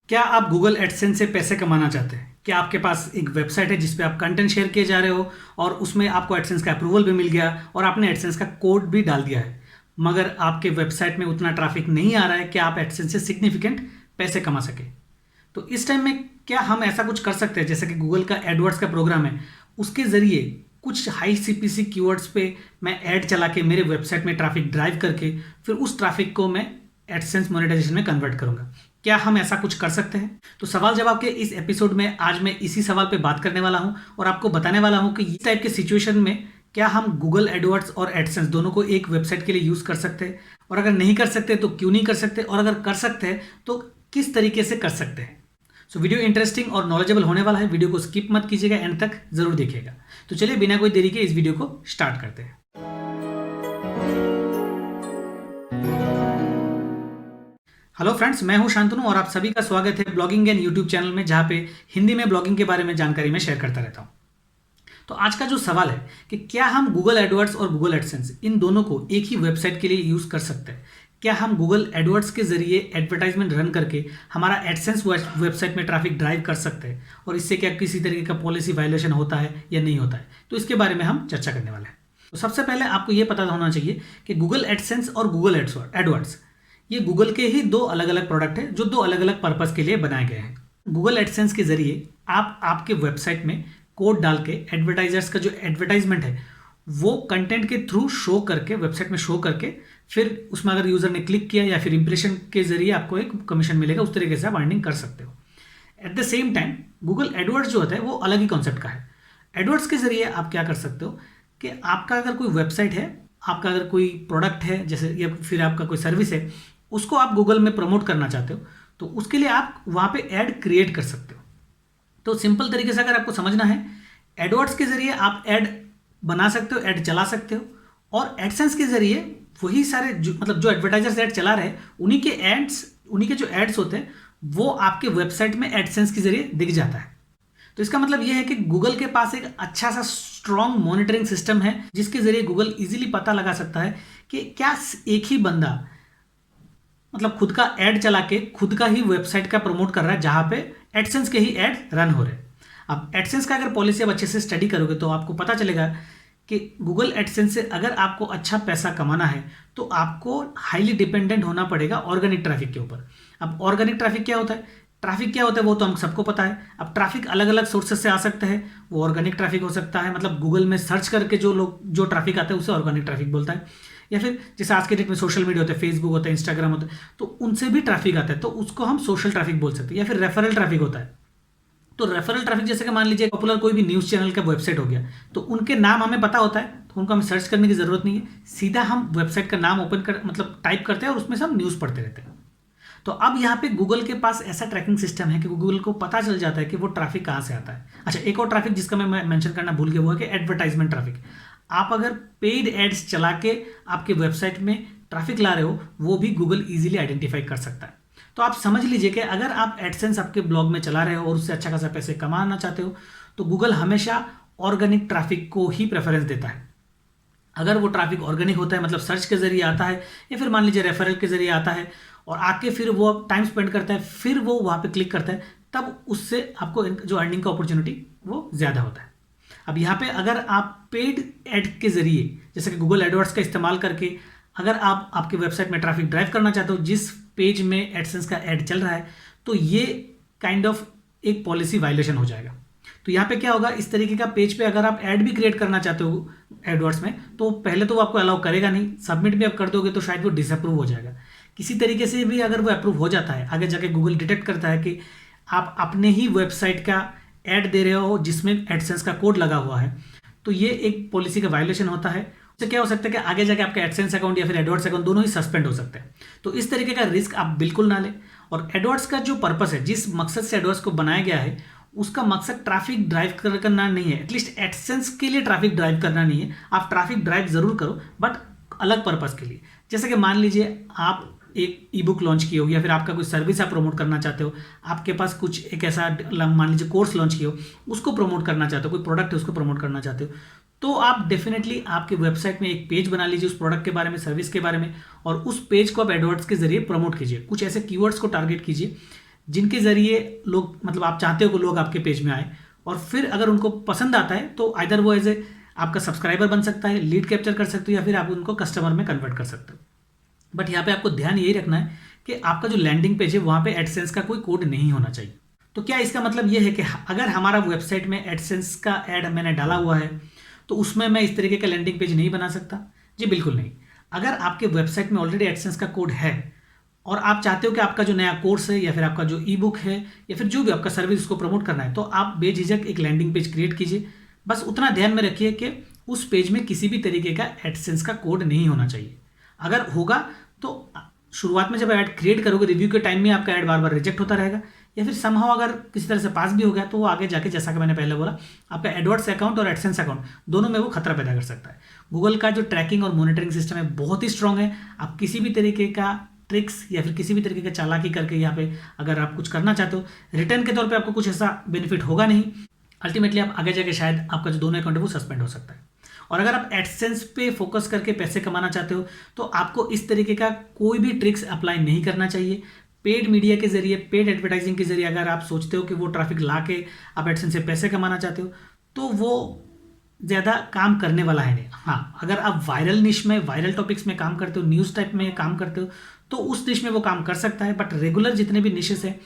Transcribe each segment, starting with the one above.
क्या आप Google AdSense से पैसे कमाना चाहते हैं? क्या आपके पास एक वेबसाइट है जिस पे आप कंटेंट शेयर किए जा रहे हो और उसमें आपको एडसेंस का अप्रूवल भी मिल गया और आपने एडसेंस का कोड भी डाल दिया है, मगर आपके वेबसाइट में उतना ट्रैफिक नहीं आ रहा है कि आप एडसेंस से सिग्निफिकेंट पैसे कमा सके? तो इस टाइम में क्या हम ऐसा कुछ कर सकते हैं जैसे कि गूगल का एडवर्ड्स का प्रोग्राम है, उसके ज़रिए कुछ हाई सीपीसी कीवर्ड्स पे मैं ऐड चला के मेरे वेबसाइट में ट्रैफिक ड्राइव करके फिर उस ट्रैफिक को मैं एडसेंस मोनेटाइजेशन में कन्वर्ट करूंगा? क्या हम ऐसा कुछ कर सकते हैं? तो सवाल जवाब के इस एपिसोड में आज मैं इसी सवाल पे बात करने वाला हूं और आपको बताने वाला हूं कि इस टाइप के सिचुएशन में क्या हम गूगल एडवर्ड्स और एडसेंस दोनों को एक वेबसाइट के लिए यूज कर सकते हैं, और अगर नहीं कर सकते तो क्यों नहीं कर सकते, और अगर कर सकते हैं तो किस तरीके से कर सकते हैं। सो वीडियो इंटरेस्टिंग और नॉलेजेबल होने वाला है, वीडियो को स्किप मत कीजिएगा, एंड तक जरूर देखिएगा। तो चलिए बिना कोई देरी के इस वीडियो को स्टार्ट करते हैं। हेलो फ्रेंड्स, मैं हूं शांतनु और आप सभी का स्वागत है ब्लॉगिंग एंड यूट्यूब चैनल में, जहां पे हिंदी में ब्लॉगिंग के बारे में जानकारी मैं शेयर करता रहता हूं। तो आज का जो सवाल है कि क्या हम गूगल एडवर्ड्स और गूगल एडसेंस इन दोनों को एक ही वेबसाइट के लिए यूज कर सकते हैं? क्या हम गूगल एडवर्ड्स के जरिए एडवर्टाइजमेंट रन करके हमारा एडसेंस वेबसाइट में ट्रैफिक ड्राइव कर सकते हैं, और इससे क्या किसी तरीके का पॉलिसी वायलेशन होता है या नहीं होता है? तो इसके बारे में हम चर्चा करने वाले हैं। तो सबसे पहले आपको ये पता होना चाहिए कि गूगल एडसेंस और गूगल एडवर्ड्स ये गूगल के ही दो अलग अलग प्रोडक्ट हैं जो दो अलग अलग पर्पस के लिए बनाए गए हैं। गूगल एडसेंस के जरिए आप आपके वेबसाइट में कोड डाल के एडवर्टाइजर्स का जो एडवर्टाइजमेंट है वो कंटेंट के थ्रू शो करके, वेबसाइट में शो करके, फिर उसमें अगर यूजर ने क्लिक किया या फिर इंप्रेशन के जरिए आपको एक कमीशन मिलेगा, उस तरीके से आप अर्निंग कर सकते हो। At the same time Google AdWords जो होता है वो अलग ही कॉन्सेप्ट का है। एडवर्ड्स के जरिए आप क्या कर सकते हो कि आपका अगर कोई वेबसाइट है, आपका अगर कोई प्रोडक्ट है जैसे, या फिर आपका कोई सर्विस है, उसको आप गूगल में प्रमोट करना चाहते हो, तो उसके लिए आप वहाँ पे ऐड क्रिएट कर सकते हो। तो सिंपल तरीके से अगर आपको समझना है, एडवर्ड्स के जरिए आप ऐड बना सकते हो, ऐड चला सकते हो, और एडसेंस के जरिए वही सारे जो एडवर्टाइजर्स ऐड चला रहे हैं उन्हीं के जो एड्स होते हैं वो आपके वेबसाइट में एडसेंस के जरिए दिख जाता है। तो इसका मतलब यह है कि गूगल के पास एक अच्छा सा स्ट्रॉन्ग मॉनिटरिंग सिस्टम है जिसके जरिए गूगल इजीली पता लगा सकता है कि क्या एक ही बंदा खुद का ऐड चला के खुद का ही वेबसाइट का प्रमोट कर रहा है जहां पे एडसेंस के ही ऐड रन हो रहे हैं। अब एडसेंस का अगर पॉलिसी आप अच्छे से स्टडी करोगे तो आपको पता चलेगा कि गूगल एडसेंस से अगर आपको अच्छा पैसा कमाना है तो आपको हाईली डिपेंडेंट होना पड़ेगा ऑर्गेनिक ट्रैफिक के ऊपर। अब ऑर्गेनिक ट्रैफिक क्या होता है, वो तो हम सबको पता है। अब ट्रैफिक अलग अलग सोर्सेस से आ सकता है, वो ऑर्गेनिक ट्रैफिक हो सकता है, गूगल में सर्च करके जो ट्रैफिक आता है उसे ऑर्गेनिक ट्रैफिक बोलता है। या फिर जैसे आज के डेट में सोशल मीडिया होता है, फेसबुक होता है, इंस्टाग्राम होता है, तो उनसे भी ट्रैफिक आता है, तो उसको हम सोशल ट्रैफिक बोल सकते हैं। या फिर रेफरल ट्रैफिक होता है, तो रेफरल ट्रैफिक जैसे कि मान लीजिए पॉपुलर कोई भी न्यूज़ चैनल का वेबसाइट हो गया, तो उनके नाम हमें पता होता है, तो उनको हमें सर्च करने की जरूरत नहीं है, सीधा हम वेबसाइट का नाम ओपन कर टाइप करते हैं और उसमें से हम न्यूज़ पढ़ते रहते हैं। तो अब यहाँ पे गूगल के पास ऐसा ट्रैकिंग सिस्टम है कि गूगल को पता चल जाता है कि वो ट्रैफिक कहाँ से आता है। अच्छा, एक और ट्रैफिक जिसका मैं मेंशन करना भूल गया वो है कि एडवर्टाइजमेंट ट्रैफिक। आप अगर पेड एड्स चला के आपके वेबसाइट में ट्रैफिक ला रहे हो, वो भी गूगल इजीली आइडेंटिफाई कर सकता है। तो आप समझ लीजिए कि अगर आप एडसेंस आपके ब्लॉग में चला रहे हो और उससे अच्छा खासा पैसे कमाना चाहते हो, तो गूगल हमेशा ऑर्गेनिक ट्रैफिक को ही प्रेफरेंस देता है। अगर वो ट्रैफिक ऑर्गेनिक होता है, सर्च के जरिए आता है, या फिर मान लीजिए रेफरल के जरिए आता है और आके फिर वो टाइम स्पेंड करता है, फिर वो वहाँ पे क्लिक करता है, तब उससे आपको जो अर्निंग का अपॉर्चुनिटी वो ज़्यादा होता है। अब यहाँ पे अगर आप पेड एड के जरिए जैसे कि गूगल एडवर्ड्स का इस्तेमाल करके अगर आप आपके वेबसाइट में ट्रैफिक ड्राइव करना चाहते हो जिस पेज में एडसेंस का ऐड चल रहा है, तो ये काइंड ऑफ एक पॉलिसी वायलेशन हो जाएगा। तो यहाँ पे क्या होगा, इस तरीके का पेज पे अगर आप ऐड भी क्रिएट करना चाहते हो एडवर्ड्स में, तो पहले तो वो आपको अलाउ करेगा नहीं, सबमिट भी आप कर दोगे तो शायद वो डिसअप्रूव हो जाएगा। किसी तरीके से भी अगर वो अप्रूव हो जाता है, आगे जाके गूगल डिटेक्ट करता है कि आप अपने ही वेबसाइट का ऐड दे रहे हो जिसमें एडसेंस का कोड लगा हुआ है, तो ये एक पॉलिसी का वायलेशन होता है। उससे क्या हो सकता है कि आगे जाके आपका एडसेंस अकाउंट या फिर एडवर्ड्स अकाउंट दोनों ही सस्पेंड हो सकते हैं। तो इस तरीके का रिस्क आप बिल्कुल ना लें। और एडवर्ड्स का जो पर्पस है, जिस मकसद से एडवर्ड्स को बनाया गया है, उसका मकसद ट्रैफिक ड्राइव करना नहीं है, एटलीस्ट एडसेंस के लिए ट्रैफिक ड्राइव करना नहीं है। आप ट्रैफिक ड्राइव जरूर करो, बट अलग पर्पस के लिए। जैसे कि मान लीजिए आप एक ई बुक लॉन्च किए हो, या फिर आपका कोई सर्विस आप प्रमोट करना चाहते हो, आपके पास कुछ एक ऐसा मान लीजिए कोर्स लॉन्च किए हो, उसको प्रमोट करना चाहते हो, कोई प्रोडक्ट है उसको प्रमोट करना चाहते हो, तो आप डेफिनेटली आपके वेबसाइट में एक पेज बना लीजिए उस प्रोडक्ट के बारे में, सर्विस के बारे में, और उस पेज को आप एडवर्ड्स के जरिए प्रमोट कीजिए। कुछ ऐसे कीवर्ड्स को टारगेट कीजिए जिनके ज़रिए लोग, मतलब आप चाहते हो कि लोग आपके पेज में आए, और फिर अगर उनको पसंद आता है तो आइदर वो एज ए आपका सब्सक्राइबर बन सकता है, लीड कैप्चर कर सकते हो, या फिर आप उनको कस्टमर में कन्वर्ट कर सकते हो। बट यहाँ पे आपको ध्यान यही रखना है कि आपका जो लैंडिंग पेज है वहाँ पे एडसेंस का कोई कोड नहीं होना चाहिए। तो क्या इसका मतलब ये है कि अगर हमारा वेबसाइट में एडसेंस का ऐड मैंने डाला हुआ है तो उसमें मैं इस तरीके का लैंडिंग पेज नहीं बना सकता? जी बिल्कुल नहीं। अगर आपके वेबसाइट में ऑलरेडी एडसेंस का कोड है और आप चाहते हो कि आपका जो नया कोर्स है या फिर आपका जो ई बुक है या फिर जो भी आपका सर्विस उसको प्रमोट करना है, तो आप बेझिझक एक लैंडिंग पेज क्रिएट कीजिए। बस उतना ध्यान में रखिए कि उस पेज में किसी भी तरीके का एडसेंस का कोड नहीं होना चाहिए। अगर होगा तो शुरुआत में जब ऐड क्रिएट करोगे, रिव्यू के टाइम में आपका ऐड बार बार रिजेक्ट होता रहेगा, या फिर समहाउ अगर किसी तरह से पास भी हो गया तो वो आगे जाके, जैसा कि मैंने पहले बोला, आपका एडवर्ड्स अकाउंट और एडसेंस अकाउंट दोनों में वो खतरा पैदा कर सकता है। गूगल का जो ट्रैकिंग और मॉनिटरिंग सिस्टम है बहुत ही स्ट्रांग है। आप किसी भी तरीके का ट्रिक्स या फिर किसी भी तरीके का चालाकी करके यहाँ पे अगर आप कुछ करना चाहते हो, रिटर्न के तौर पे आपको कुछ ऐसा बेनिफिट होगा नहीं। अल्टीमेटली आप आगे जाके शायद आपका जो दोनों अकाउंट है वो सस्पेंड हो सकता है। और अगर आप एडसेंस पे फोकस करके पैसे कमाना चाहते हो तो आपको इस तरीके का कोई भी ट्रिक्स अप्लाई नहीं करना चाहिए। पेड मीडिया के जरिए, पेड एडवर्टाइजिंग के जरिए अगर आप सोचते हो कि वो ट्रैफिक ला के आप एडसेंस से पैसे कमाना चाहते हो तो वो ज़्यादा काम करने वाला है नहीं। हाँ, अगर आप वायरल निश में, वायरल टॉपिक्स में काम करते हो, न्यूज़ टाइप में काम करते हो, तो उस निश में वो काम कर सकता है। बट रेगुलर जितने भी निशेस हैं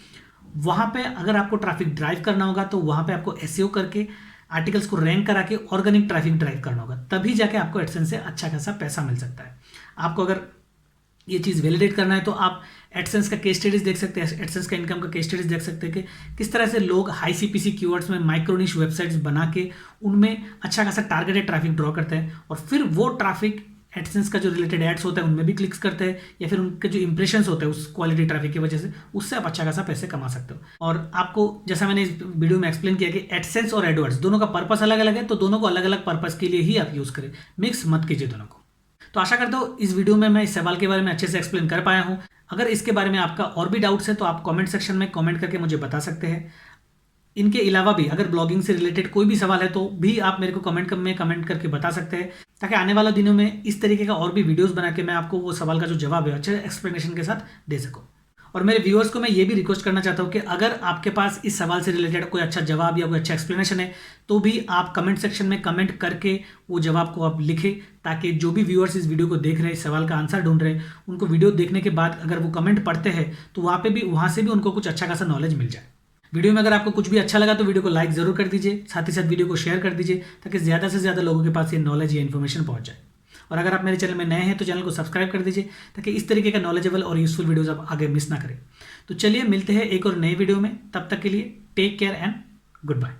वहाँ पे अगर आपको ट्रैफिक ड्राइव करना होगा तो वहाँ पे आपको एसईओ करके, आर्टिकल्स को रैंक करा के ऑर्गेनिक ट्रैफिक ड्राइव करना होगा, तभी जाके आपको एडसेंस से अच्छा खासा पैसा मिल सकता है। आपको अगर ये चीज़ वैलिडेट करना है तो आप एडसेंस का केस स्टडीज देख सकते हैं, एडसेंस का इनकम का केस स्टडीज देख सकते हैं कि किस तरह से लोग हाई सीपीसी कीवर्ड्स में माइक्रोनिश वेबसाइट्स बना के उनमें अच्छा खासा टारगेटेड ट्रैफिक ड्रॉ करते हैं, और फिर वो ट्रैफिक एडसेंस का जो रिलेटेड एड्स होता है उनमें भी क्लिक्स करते हैं, या फिर उनके जो इंप्रेशंस होते हैं उस क्वालिटी ट्रैफिक की वजह से, उससे आप अच्छा खासा पैसे कमा सकते हो। और आपको, जैसा मैंने इस वीडियो में एक्सप्लेन किया कि एडसेंस और एडवर्ड्स दोनों का पर्पस अलग अलग है, तो दोनों को अलग अलग पर्पस के लिए ही आप यूज़ करें, मिक्स मत कीजिए दोनों को। तो आशा करता हूँ इस वीडियो में मैं इस सवाल के बारे में अच्छे से एक्सप्लेन कर पाया हूँ। अगर इसके बारे में आपका और भी डाउट्स है तो आप कमेंट सेक्शन में कमेंट करके मुझे बता सकते हैं। इनके अलावा भी अगर ब्लॉगिंग से रिलेटेड कोई भी सवाल है तो भी आप मेरे को कमेंट करके बता सकते हैं, ताकि आने वाले दिनों में इस तरीके का और भी वीडियोस बना के मैं आपको वो सवाल का जो जवाब है अच्छे एक्सप्लेनेशन के साथ दे सकूँ। और मेरे व्यूअर्स को मैं ये भी रिक्वेस्ट करना चाहता हूँ कि अगर आपके पास इस सवाल से रिलेटेड कोई अच्छा जवाब या कोई अच्छा एक्सप्लेनेशन है तो भी आप कमेंट सेक्शन में कमेंट करके वो जवाब को आप लिखें, ताकि जो भी व्यूअर्स इस वीडियो को देख रहे हैं, इस सवाल का आंसर ढूंढ रहे हैं, उनको वीडियो देखने के बाद अगर वो कमेंट पढ़ते हैं तो वहाँ से भी उनको कुछ अच्छा खासा नॉलेज मिल जाए। वीडियो में अगर आपको कुछ भी अच्छा लगा तो वीडियो को लाइक ज़रूर कर दीजिए, साथ ही साथ वीडियो को शेयर कर दीजिए ताकि ज़्यादा से ज़्यादा लोगों के पास ये नॉलेज या इन्फॉर्मेशन पहुंच जाए। और अगर आप मेरे चैनल में नए हैं तो चैनल को सब्सक्राइब कर दीजिए ताकि इस तरीके का नॉलेजेबल और यूजफुल वीडियोस आप आगे मिस ना करें। तो चलिए मिलते हैं एक और नए वीडियो में, तब तक के लिए take care and good bye.